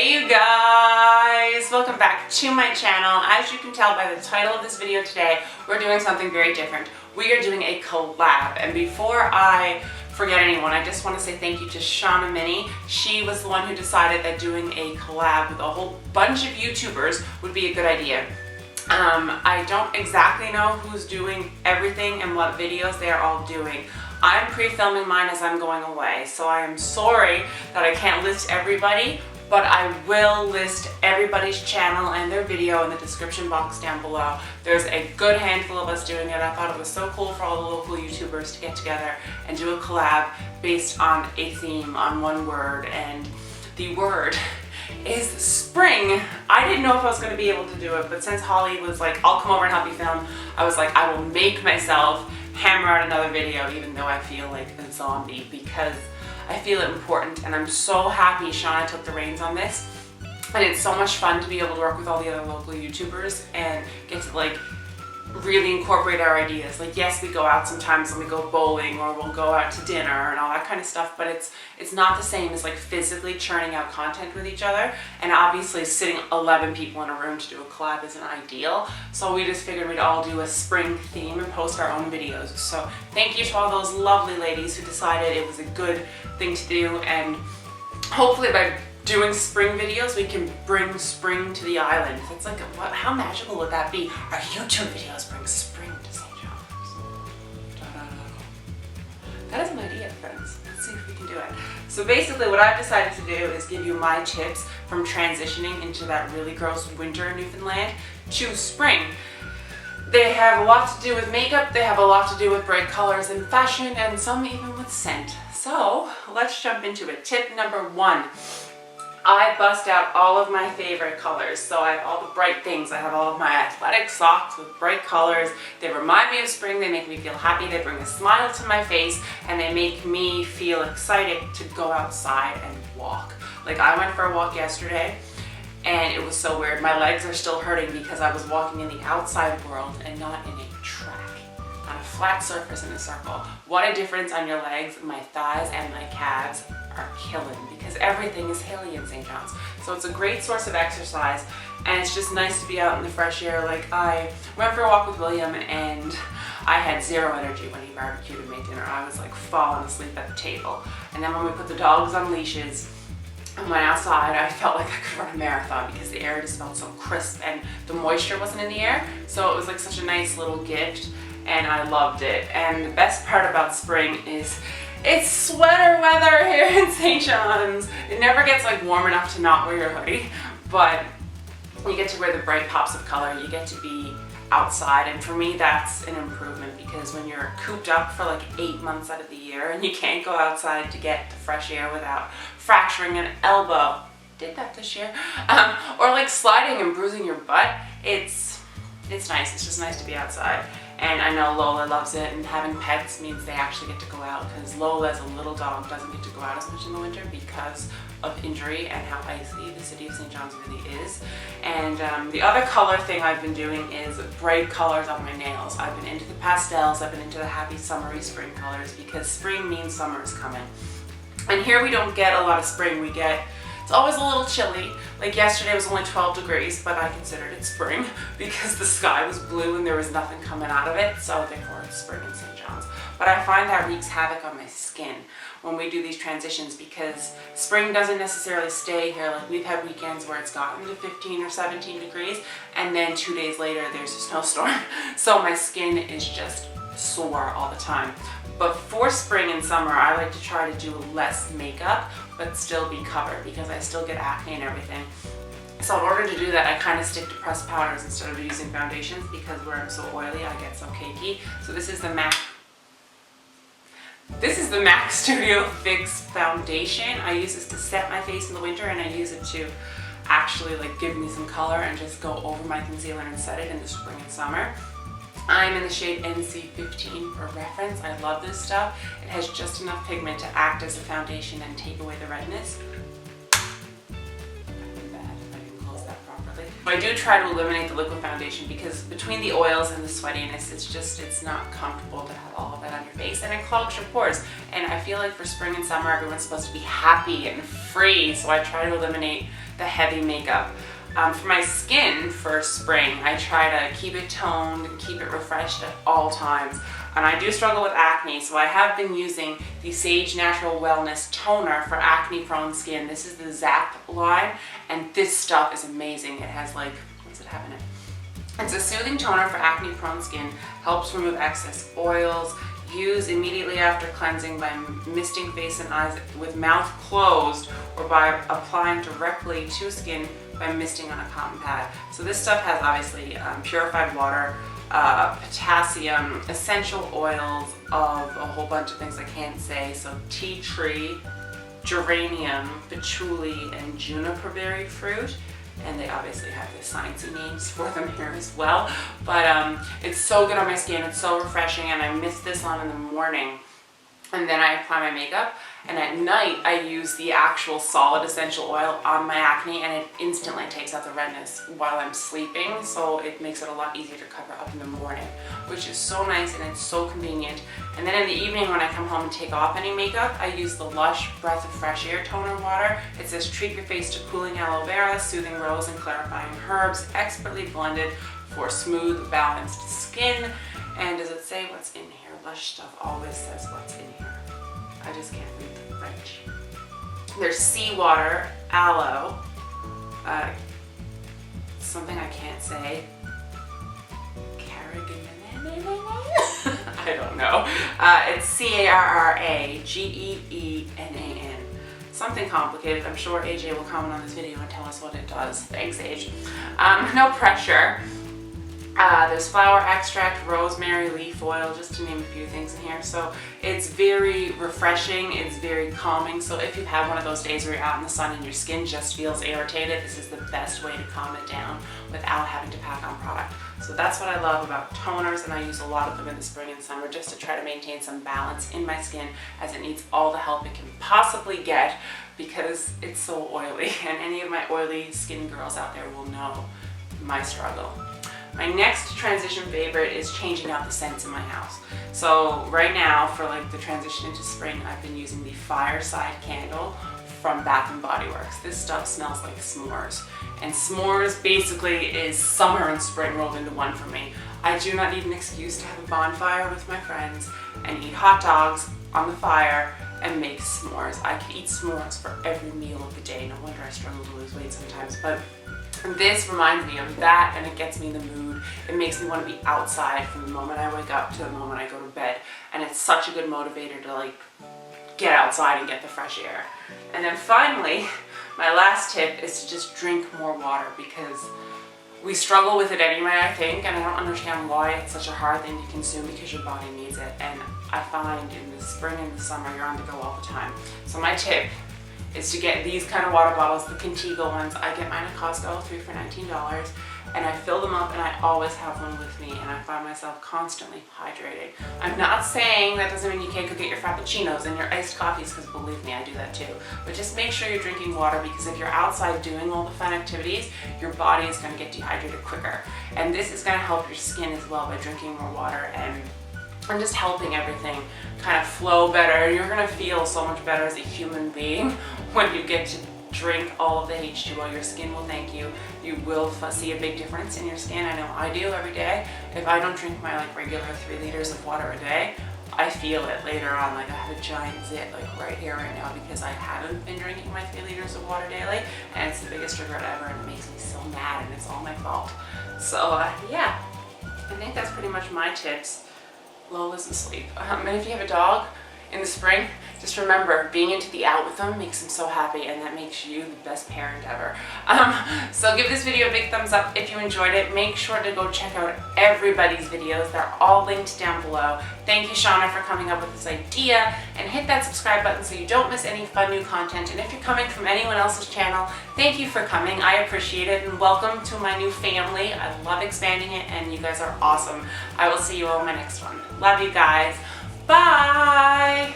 Hey you guys! Welcome back to my channel. As you can tell by the title of this video today, we're doing something very different. We are doing a collab, and before I forget anyone, I just want to say thank you to Shauna Minnie. She was the one who decided that doing a collab with a whole bunch of YouTubers would be a good idea. I don't exactly know who's doing everything and what videos they are all doing. I'm pre-filming mine as I'm going away, so I am sorry that I can't list everybody, but I will list everybody's channel and their video in the description box down below. There's a good handful of us doing it. I thought it was so cool for all the local YouTubers to get together and do a collab based on a theme, on one word, and the word is spring. I didn't know if I was going to be able to do it, but since Holly was like, I'll come over and help you film, I was like, I will make myself hammer out another video even though I feel like a zombie, because I feel it important, and I'm so happy Shauna took the reins on this. And it's so much fun to be able to work with all the other local YouTubers and get to like really incorporate our ideas. Like, yes, we go out sometimes and we go bowling or we'll go out to dinner and all that kind of stuff, but it's not the same as like physically churning out content with each other. And obviously sitting 11 people in a room to do a collab isn't ideal, so we just figured we'd all do a spring theme and post our own videos. So thank you to all those lovely ladies who decided it was a good thing to do, and hopefully by doing spring videos, we can bring spring to the island. It's like, how magical would that be? Our YouTube videos bring spring to St. John's. That is an idea, friends. Let's see if we can do it. So basically what I've decided to do is give you my tips from transitioning into that really gross winter in Newfoundland to spring. They have a lot to do with makeup, they have a lot to do with bright colors and fashion, and some even with scent. So let's jump into it. Tip number 1. I bust out all of my favorite colors. So I have all the bright things. I have all of my athletic socks with bright colors. They remind me of spring, they make me feel happy, they bring a smile to my face, and they make me feel excited to go outside and walk. Like, I went for a walk yesterday and it was so weird. My legs are still hurting because I was walking in the outside world and not in a track, on a flat surface in a circle. What a difference on your legs. My thighs and my calves are killing because everything is hilly in St. John's. So it's a great source of exercise, and it's just nice to be out in the fresh air. Like, I went for a walk with William and I had zero energy when he barbecued and made dinner. I was like falling asleep at the table. And then when we put the dogs on leashes and went outside, I felt like I could run a marathon because the air just felt so crisp and the moisture wasn't in the air. So it was like such a nice little gift, and I loved it. And the best part about spring is it's sweater weather here in St. John's. It never gets like warm enough to not wear your hoodie, but you get to wear the bright pops of color. You get to be outside, and for me that's an improvement, because when you're cooped up for like 8 months out of the year and you can't go outside to get the fresh air without fracturing an elbow, did that this year, or like sliding and bruising your butt, it's nice. It's just nice to be outside. And I know Lola loves it, and having pets means they actually get to go out, because Lola as a little dog doesn't get to go out as much in the winter because of injury and how icy the city of St. John's really is. And the other color thing I've been doing is bright colors on my nails. I've been into the pastels, I've been into the happy summery spring colors, because spring means summer is coming. And here we don't get a lot of spring. It's always a little chilly. Like yesterday was only 12 degrees, but I considered it spring because the sky was blue and there was nothing coming out of it, so therefore it's spring in St. John's. But I find that wreaks havoc on my skin when we do these transitions, because spring doesn't necessarily stay here. Like, we've had weekends where it's gotten to 15 or 17 degrees, and then 2 days later there's a snowstorm. So my skin is just sore all the time. But for spring and summer, I like to try to do less makeup, but still be covered, because I still get acne and everything. So in order to do that, I kind of stick to pressed powders instead of using foundations, because where I'm so oily, I get so cakey. So this is the MAC Studio Fix Foundation. I use this to set my face in the winter, and I use it to actually like give me some color and just go over my concealer and set it in the spring and summer. I'm in the shade NC15 for reference. I love this stuff. It has just enough pigment to act as a foundation and take away the redness. That would be bad if I didn't close that properly. I do try to eliminate the liquid foundation because between the oils and the sweatiness, it's not comfortable to have all of that on your face, and it clogs your pores. And I feel like for spring and summer, everyone's supposed to be happy and free, so I try to eliminate the heavy makeup. For my skin for spring, I try to keep it toned and keep it refreshed at all times. And I do struggle with acne, so I have been using the Sage Natural Wellness Toner for acne-prone skin. This is the Zap line, and this stuff is amazing. It has like, what's it have in it? It's a soothing toner for acne-prone skin, helps remove excess oils. Use immediately after cleansing by misting face and eyes with mouth closed, or by applying directly to skin by misting on a cotton pad. So this stuff has obviously purified water, potassium, essential oils of a whole bunch of things I can't say. So tea tree, geranium, patchouli, and juniper berry fruit. And they obviously have the sciencey names for them here as well. But it's so good on my skin, it's so refreshing, and I mist this on in the morning. And then I apply my makeup, and at night I use the actual solid essential oil on my acne, and it instantly takes out the redness while I'm sleeping, so it makes it a lot easier to cover up in the morning, which is so nice and it's so convenient. And then in the evening when I come home and take off any makeup, I use the Lush Breath of Fresh Air Toner Water. It says treat your face to cooling aloe vera, soothing rose, and clarifying herbs, expertly blended for smooth, balanced skin. And does it say what's in here? Lush stuff always says what's in here. I just can't read the French. There's seawater, aloe, something I can't say. I don't know. It's CARRAGEENAN. Something complicated. I'm sure AJ will comment on this video and tell us what it does. Thanks, AJ. No pressure. There's flower extract, rosemary, leaf oil, just to name a few things in here. So it's very refreshing, it's very calming. So if you have one of those days where you're out in the sun and your skin just feels irritated, this is the best way to calm it down without having to pack on product. So that's what I love about toners, and I use a lot of them in the spring and summer just to try to maintain some balance in my skin, as it needs all the help it can possibly get because it's so oily. And any of my oily skin girls out there will know my struggle. My next transition favorite is changing out the scents in my house. So right now, for like the transition into spring, I've been using the Fireside candle from Bath & Body Works. This stuff smells like s'mores. And s'mores basically is summer and spring rolled into one for me. I do not need an excuse to have a bonfire with my friends and eat hot dogs on the fire and make s'mores. I could eat s'mores for every meal of the day. No wonder I struggle to lose weight sometimes. But this reminds me of that, and it gets me in the mood. It makes me want to be outside from the moment I wake up to the moment I go to bed. And it's such a good motivator to like get outside and get the fresh air. And then finally, my last tip is to just drink more water, because we struggle with it anyway, I think, and I don't understand why it's such a hard thing to consume, because your body needs it. And I find in the spring and the summer, you're on the go all the time. So my tip is to get these kind of water bottles, the Contigo ones. I get mine at Costco, 3 for $19, and I fill them up, and I always have one with me, and I find myself constantly hydrated. I'm not saying that doesn't mean you can't go get your frappuccinos and your iced coffees, because believe me, I do that too. But just make sure you're drinking water, because if you're outside doing all the fun activities, your body is going to get dehydrated quicker. And this is going to help your skin as well by drinking more water and just helping everything kind of flow better. You're gonna feel so much better as a human being when you get to drink all of the H2O. Your skin will thank you. You will see a big difference in your skin. I know I do every day. If I don't drink my like regular 3 liters of water a day, I feel it later on. Like I have a giant zit like right here right now, because I haven't been drinking my 3 liters of water daily, and it's the biggest regret ever, and it makes me so mad, and it's all my fault. So yeah, I think that's pretty much my tips. Lola's asleep. And if you have a dog in the spring, just remember, being into the out with them makes them so happy, and that makes you the best parent ever. So give this video a big thumbs up if you enjoyed it. Make sure to go check out everybody's videos. They're all linked down below. Thank you, Shauna, for coming up with this idea, and hit that subscribe button so you don't miss any fun new content. And if you're coming from anyone else's channel, thank you for coming. I appreciate it, and welcome to my new family. I love expanding it, and you guys are awesome. I will see you all in my next one. Love you guys. Bye!